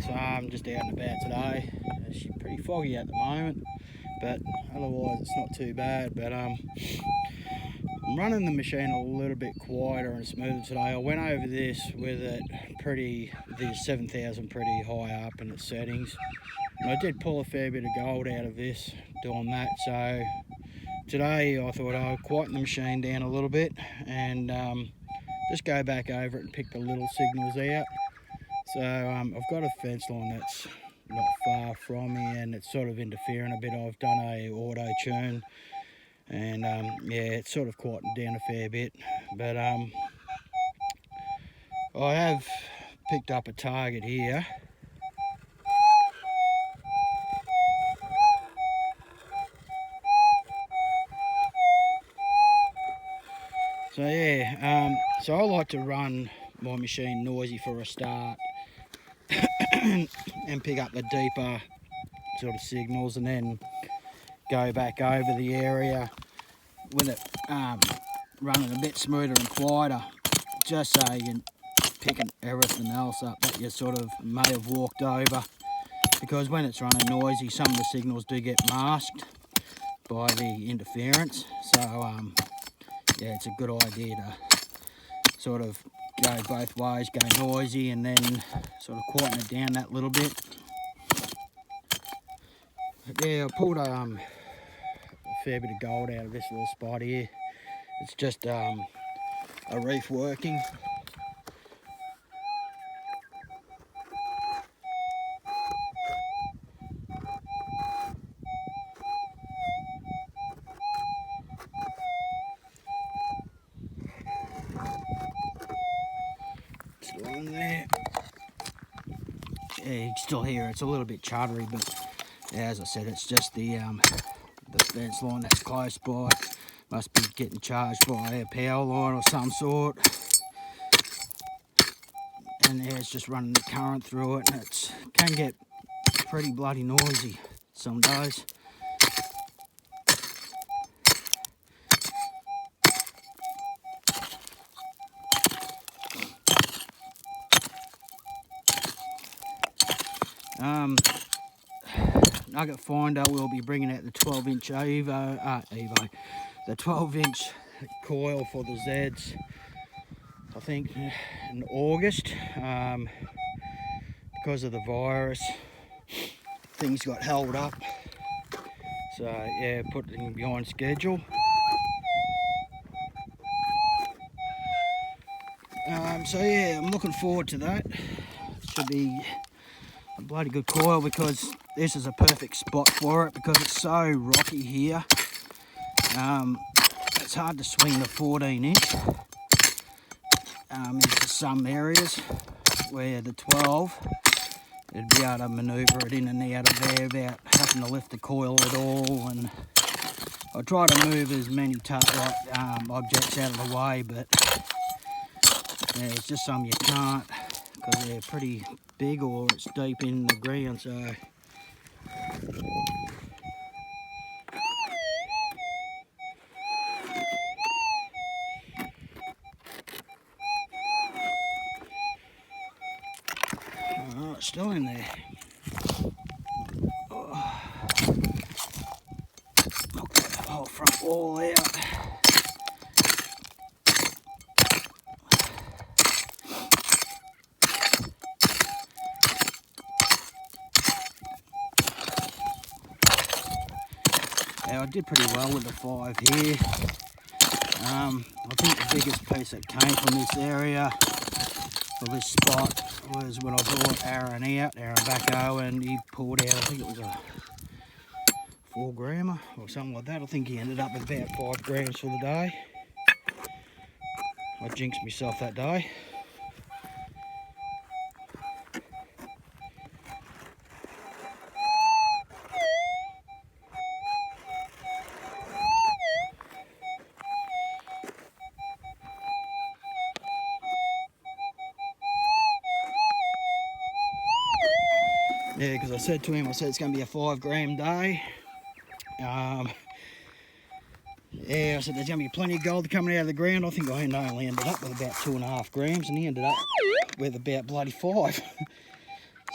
guys, I'm just out and about today. It's pretty foggy at the moment, but otherwise it's not too bad. But I'm running the machine a little bit quieter and smoother today. I went over this with it the 7000 pretty high up in its settings, and I did pull a fair bit of gold out of this doing that. So today I thought I'll quieten the machine down a little bit and just go back over it and pick the little signals out. So I've got a fence line that's not far from me and it's sort of interfering a bit. I've done a auto tune and yeah, it's sort of quietened down a fair bit. But I have picked up a target here. So yeah, so I like to run my machine noisy for a start and pick up the deeper sort of signals, and then go back over the area with it running a bit smoother and quieter, just so you're picking everything else up that you sort of may have walked over, because when it's running noisy some of the signals do get masked by the interference. So yeah, it's a good idea to sort of go both ways, go noisy and then sort of quieten it down that little bit. But yeah, I pulled a fair bit of gold out of this little spot here. It's just a reef working. Still in there. Yeah, you can still hear it's a little bit chattery, but yeah, as I said, it's just the fence line that's close by. Must be getting charged by a power line or some sort. And yeah, it's just running the current through it, and it can get pretty bloody noisy some days. Nugget Finder will be bringing out the 12-inch the 12-inch coil for the Zeds, I think in August. Because of the virus, things got held up. So yeah, put them behind schedule. So yeah, I'm looking forward to that. Should be a bloody good coil, because this is a perfect spot for it, because it's so rocky here. It's hard to swing the 14-inch into some areas, where the 12 it'd be able to manoeuvre it in and out of there without having to lift the coil at all. And I try to move as many objects out of the way, but yeah, it's just some you can't, because they're pretty big or it's deep in the ground. So oh, it's still in there. Oh. Knock that whole front wall out. Yeah, I did pretty well with the 5 here. I think the biggest piece that came from this area, or this spot, was when I brought Aaron Backo, and he pulled out, I think it was a 4 grammer or something like that. I think he ended up with about 5 grams for the day. I jinxed myself that day. Yeah, because I said to him, it's going to be a 5 gram day. Yeah, I said there's going to be plenty of gold coming out of the ground. I think I only ended up with about 2.5 grams, and he ended up with about bloody 5.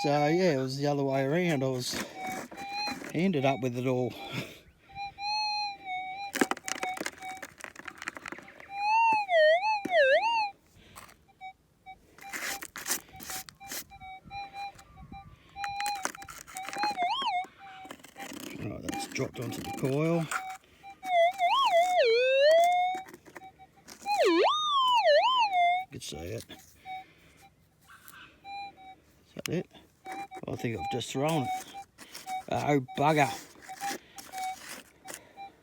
So yeah, it was the other way around. He ended up with it all. Right, that's dropped onto the coil. You can see it. Is that it? I think I've just thrown it. Oh, bugger.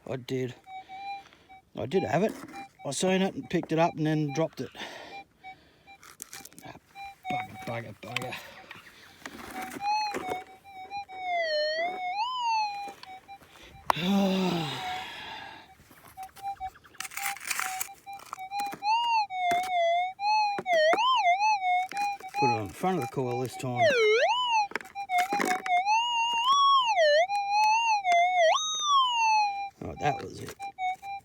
I did have it. I seen it and picked it up and then dropped it. Ah, bugger. Put it on the front of the coil this time. Right, that was it.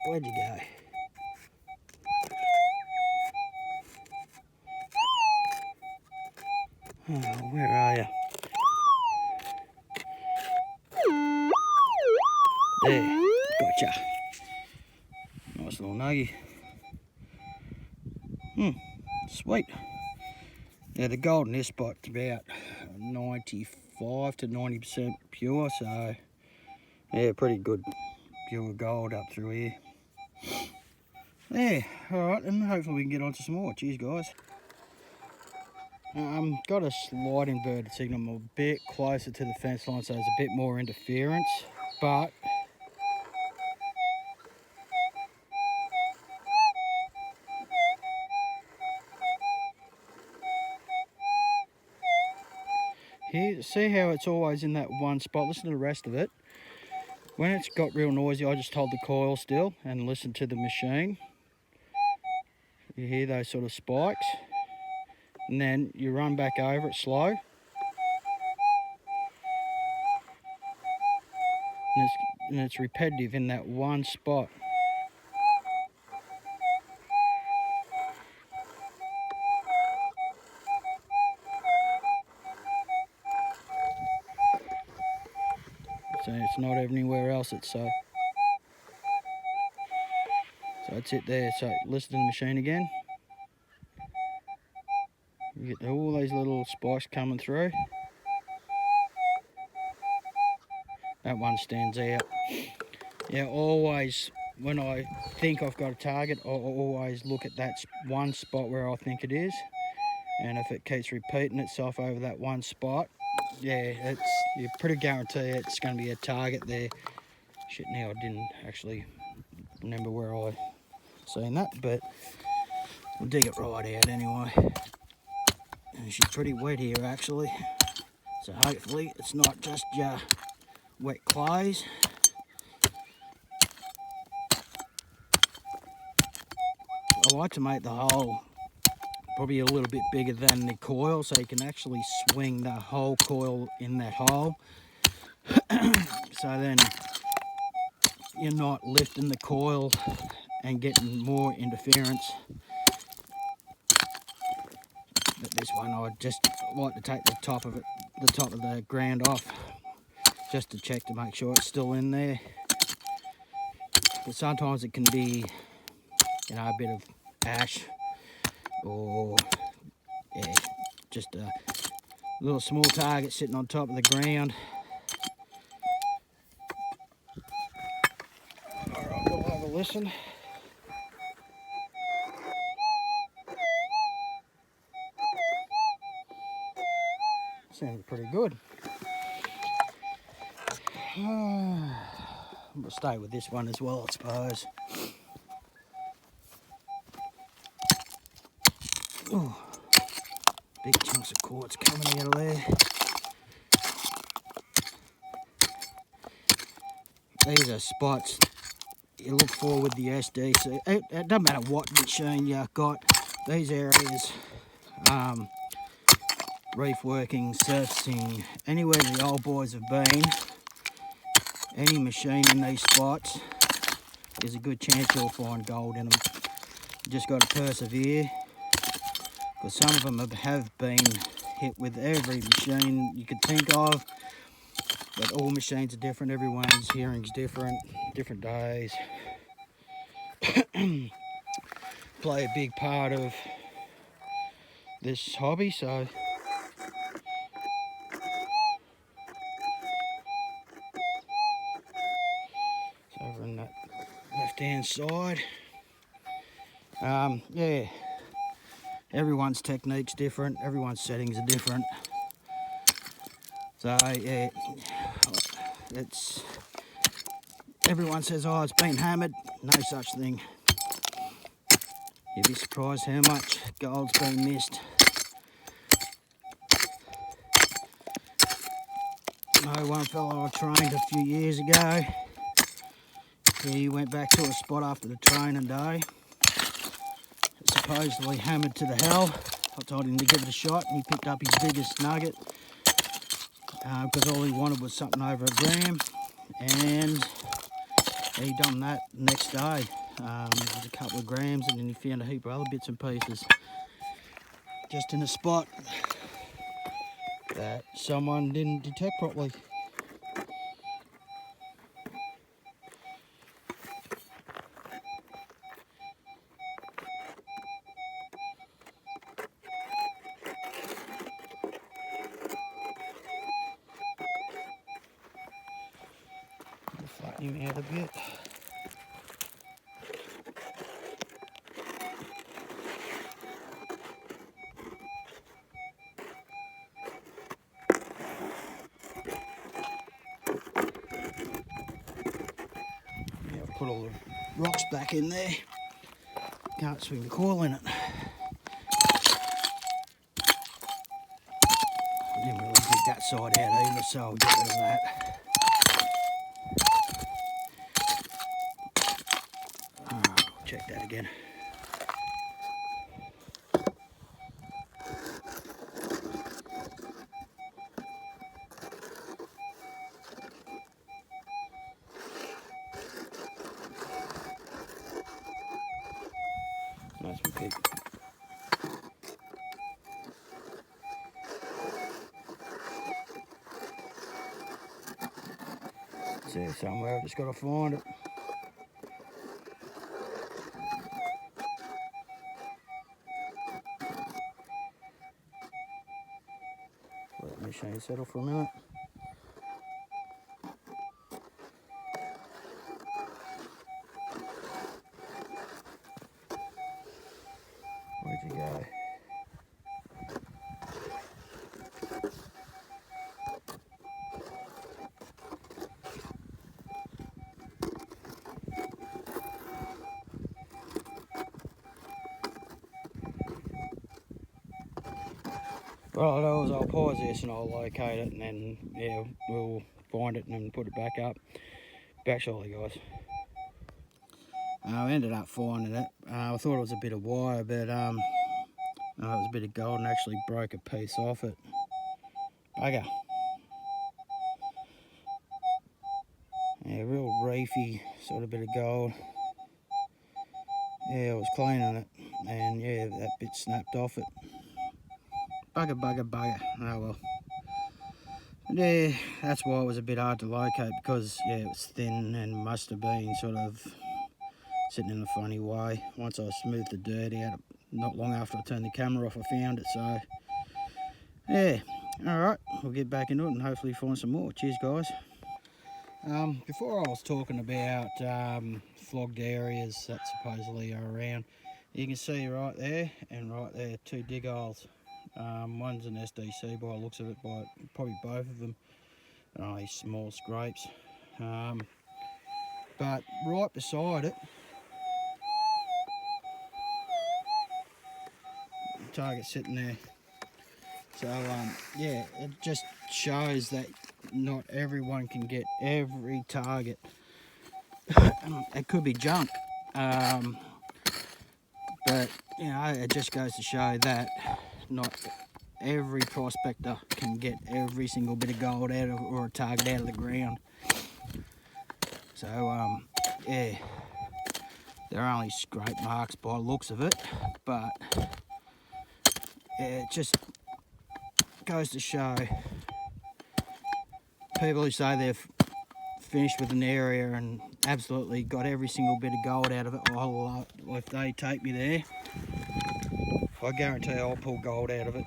Where'd you go? Oh, where are you? There, gotcha. Nice little nuggie. Sweet. Yeah, the gold in this spot's about 95 to 90% pure, so yeah, pretty good pure gold up through here. Yeah, alright, and hopefully we can get on to some more. Cheers, guys. Got a slight inverted signal. I'm a bit closer to the fence line, so there's a bit more interference, but here, see how it's always in that one spot? Listen to the rest of it. When it's got real noisy, I just hold the coil still and listen to the machine. You hear those sort of spikes, and then you run back over it slow. And it's repetitive in that one spot. So it's not anywhere else. So that's it there. So listen to the machine again. You get all these little spikes coming through. That one stands out. Yeah, always when I think I've got a target, I always look at that one spot where I think it is. And if it keeps repeating itself over that one spot, yeah, you're pretty guaranteed it's going to be a target there. Shit, now I didn't actually remember where I seen that, but we'll dig it right out anyway. And she's pretty wet here actually, so hopefully it's not just wet clays. I like to make the hole probably a little bit bigger than the coil, so you can actually swing the whole coil in that hole. So then you're not lifting the coil and getting more interference. But this one, I just like to take the top of the ground off, just to check to make sure it's still in there. But sometimes it can be, a bit of ash, or yeah, just a little small target sitting on top of the ground. Alright, we'll have a listen. Sounded pretty good. We'll stay with this one as well, I suppose. Ooh, big chunks of quartz coming out of there. These are spots you look for with the SDC. It doesn't matter what machine you've got. These areas, reef working, surfacing, anywhere the old boys have been, any machine in these spots, there's a good chance you'll find gold in them. You just got to persevere, because some of them have been hit with every machine you could think of, but all machines are different. Everyone's hearing's different, different days. Play a big part of this hobby, so it's over on that left-hand side. Yeah, everyone's technique's different, everyone's settings are different. So yeah, it's everyone says, oh, it's been hammered. No such thing. You'd be surprised how much gold's been missed. I know one fellow I trained a few years ago. He went back to a spot after the training day. Supposedly hammered to the hell. I told him to give it a shot, and he picked up his biggest nugget because all he wanted was something over a gram, and he done that next day. It was a couple of grams, and then he found a heap of other bits and pieces just in a spot that someone didn't detect properly. Flatten him out a bit. Yeah, I've put all the rocks back in there. Can't swing the coil in it. I didn't really dig that side out either, so I'll get rid of that. Check that again. Nice and big. It's there somewhere, I've just got to find it. Let the machine settle for a minute. Where'd you go? Right, I'll pause this and I'll locate it, and then yeah, we'll find it and then put it back up. Back shortly, guys. I ended up finding it. I thought it was a bit of wire, but it was a bit of gold and actually broke a piece off it. Bugger. Yeah, real reefy sort of bit of gold. Yeah, I was cleaning it, and yeah, that bit snapped off it. Bugger. Oh well. Yeah, that's why it was a bit hard to locate, because yeah, it was thin and must have been sort of sitting in a funny way. Once I smoothed the dirt out, not long after I turned the camera off, I found it. So yeah, alright, we'll get back into it and hopefully find some more. Cheers, guys. Before I was talking about flogged areas that supposedly are around, you can see right there and right there 2 dig holes. One's an SDC by the looks of it, by probably both of them are only small scrapes. But right beside it, the target's sitting there. So yeah, it just shows that not everyone can get every target. It could be junk, but you know, it just goes to show that not every prospector can get every single bit of gold out of, or a target out of the ground. So yeah, they're only scrape marks by the looks of it, but yeah, it just goes to show, people who say they've finished with an area and absolutely got every single bit of gold out of it, if they take me there, I guarantee I'll pull gold out of it.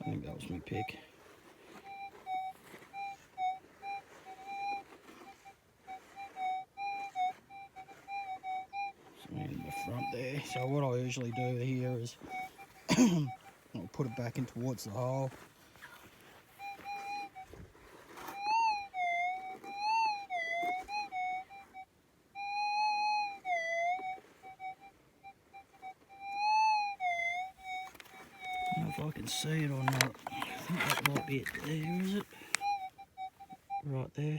I think that was my pick. So in the front there. So what I usually do here is I'll put it back in towards the hole. I don't know if I can see it or not. I think that might be it there, is it? Right there.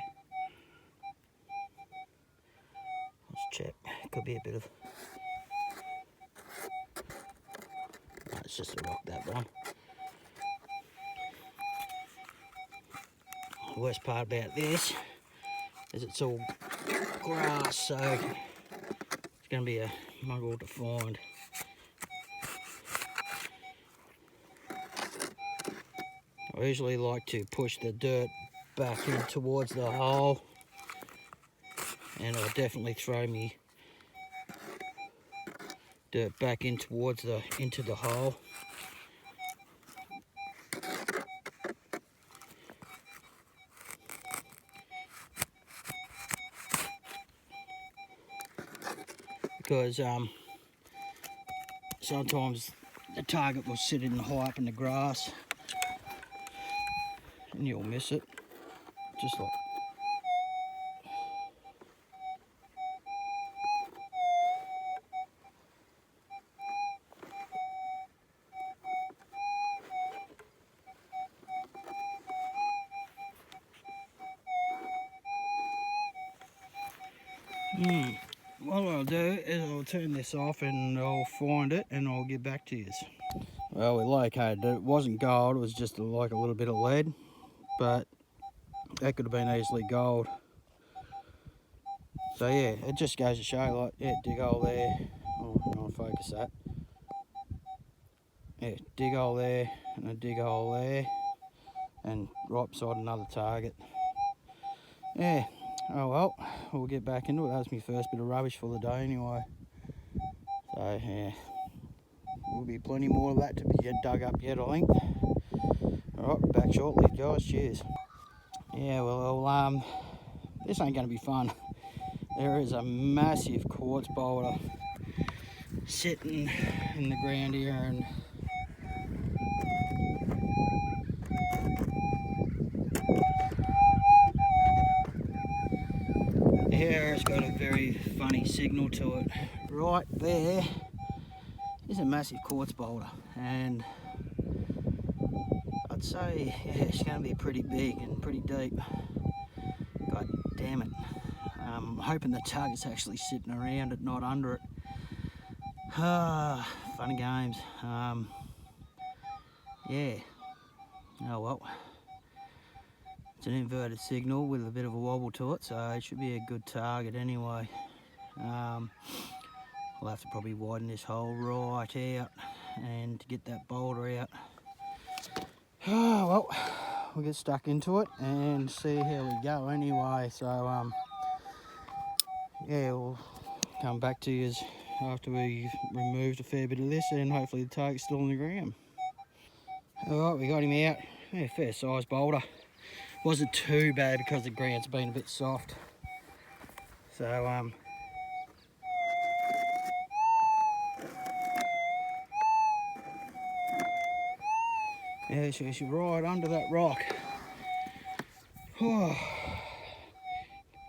Let's check. Could be a bit of... No, it's just a rock, that one. The worst part about this is it's all grass, so it's going to be a muggle to find. I usually like to push the dirt back in towards the hole, and I'll definitely throw me dirt back in towards into the hole. Because sometimes the target will sit in high up in the grass and you'll miss it, just like. What I'll do is I'll turn this off and I'll find it and I'll get back to you. Well, we located it. It wasn't gold, it was just like a little bit of lead, but that could have been easily gold. So yeah, it just goes to show, like, yeah, dig hole there. Oh, I want to focus that. Yeah, dig hole there and a dig hole there, and right beside another target. Yeah. Oh well, we'll get back into it. That was my first bit of rubbish for the day anyway. So yeah, there'll be plenty more of that to be dug up yet, I think. Alright, back shortly guys, cheers. Yeah, well, this ain't going to be fun. There is a massive quartz boulder sitting in the ground here, and here it's got a very funny signal to it. Right there is a massive quartz boulder, and I'd say yeah, it's going to be pretty big and pretty deep. God damn it. I'm hoping the target's actually sitting around it, not under it. Fun and games. Yeah. Oh well. It's an inverted signal with a bit of a wobble to it, so it should be a good target anyway. We'll have to probably widen this hole right out and get that boulder out. Oh well, we'll get stuck into it and see how we go anyway. So yeah, we'll come back to you after we've removed a fair bit of this, and hopefully the target's still on the ground. Alright, we got him out. Yeah, fair size boulder. Wasn't too bad because the ground's been a bit soft. So yeah, she's right under that rock. I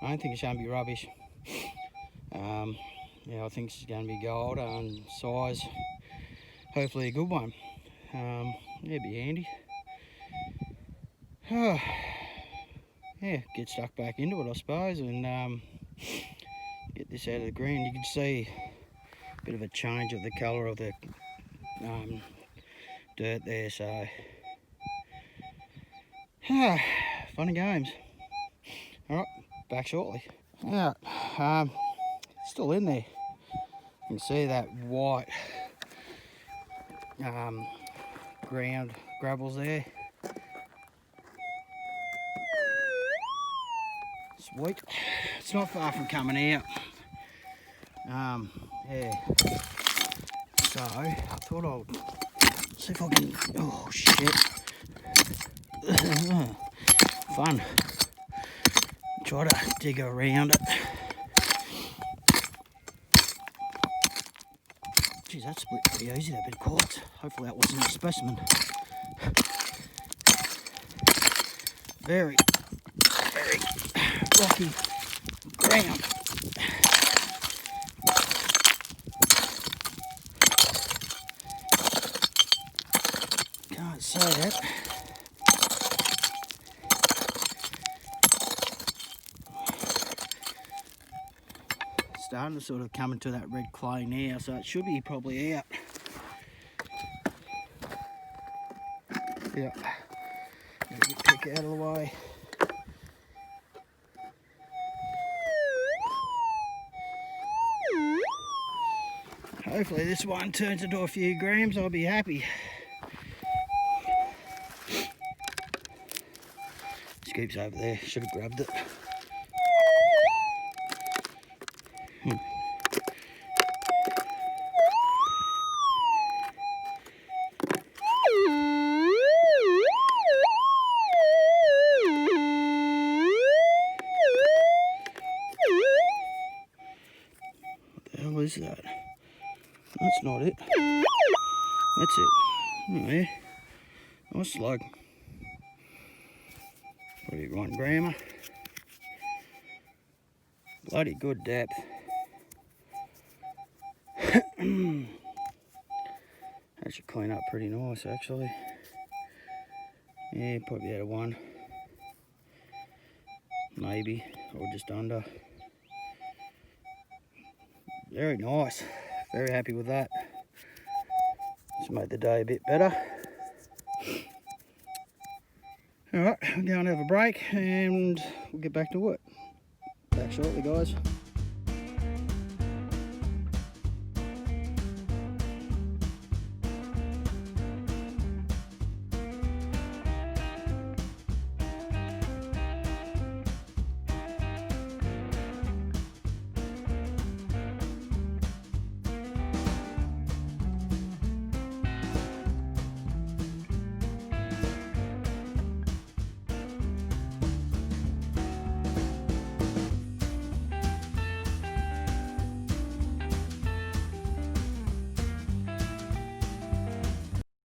don't think it's going to be rubbish. Yeah, I think it's going to be gold and size. Hopefully a good one. Yeah, it'd be handy. Yeah, get stuck back into it, I suppose, and get this out of the ground. You can see a bit of a change of the colour of the dirt there, so fun and games. Alright, back shortly. Alright, still in there. You can see that white ground gravels there. Sweet. It's not far from coming out. Yeah. So I thought I'll see if I can. Oh shit. Fun. Try to dig around it. Geez, that split pretty easy, that bit of quartz. Hopefully that wasn't a specimen. Very rocky ground. Can't say that. Starting to sort of come into that red clay now, so it should be probably out. Yeah. Get the pick out of the way. Hopefully this one turns into a few grams, I'll be happy. Scoop's over there, should have grabbed it. What the hell is that? That's not it. That's it. Oh yeah. Nice slug. Probably 1 grammer. Bloody good depth. That should clean up pretty nice actually. Yeah, probably out of 1. Maybe, or just under. Very nice. Very happy with that. Just made the day a bit better. Alright, I'm going to have a break and we'll get back to work. Back shortly, guys.